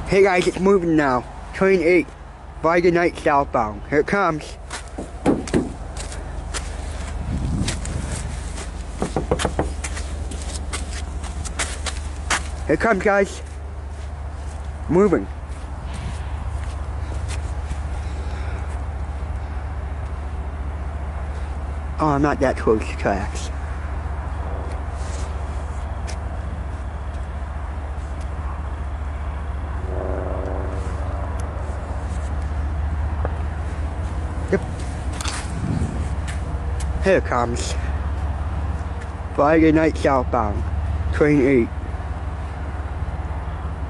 Hey guys, it's moving now. Train 8, Friday night southbound. Here it comes. Here it comes, guys. Moving. Oh, I'm not that close to tracks. Yep. Here it comes. Friday night southbound. Train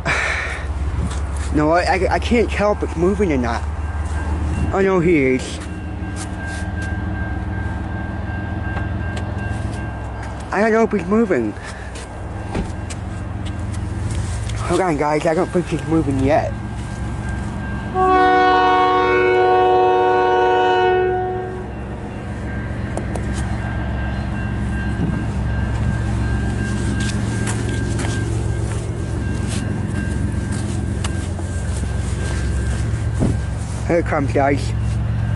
8. No, I can't tell if it's moving or not. I know he is. I don't know if he's moving. Hold on, guys, I don't think he's moving yet. Here it comes, guys.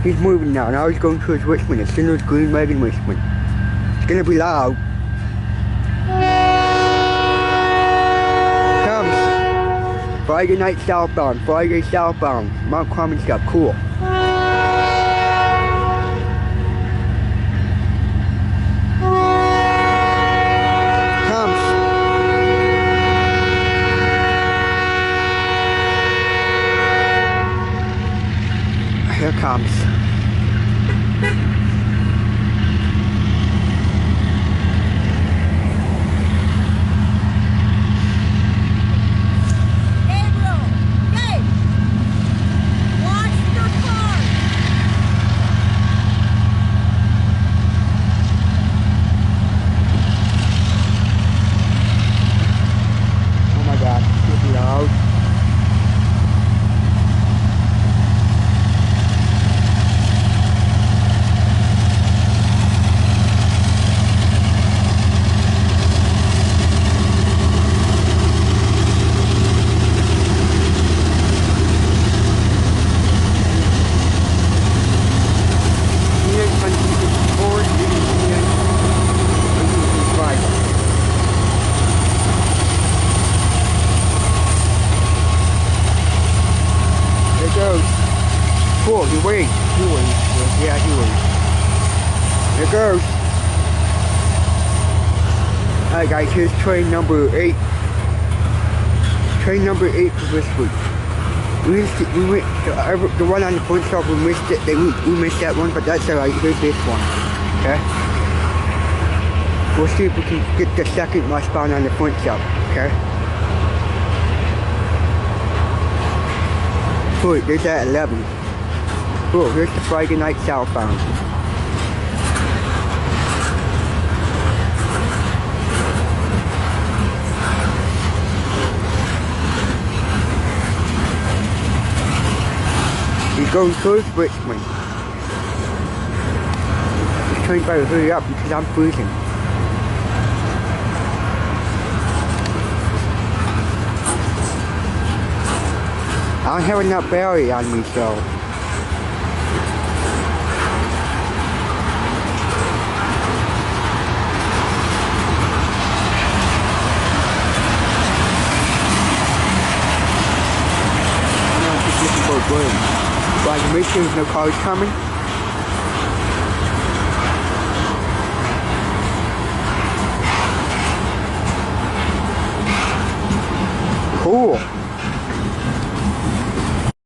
He's moving now. Now he's going towards Richmond. As soon as green red in Richmond. It's gonna be loud. Comes. Friday night southbound. Friday southbound. Mount Carmel stuff. Cool. Here comes. Gabriel, Gabe, watch your car. Oh my God, it's loud. Cool, he waits. Yeah, he waits. Here it goes. Alright guys, here's train number 8. Train number 8 for this week. We went, the one on the front stop, we missed it. We missed that one, but that's alright. Here's this one. Okay? We'll see if we can get the second westbound on the front stop. Okay? Cool, there's that 11. Cool, here's the Friday night southbound. He's going towards Richmond. He's trying to hurry up because I'm freezing. I don't have enough battery on me, so. So I can make sure there's no cars coming. Cool.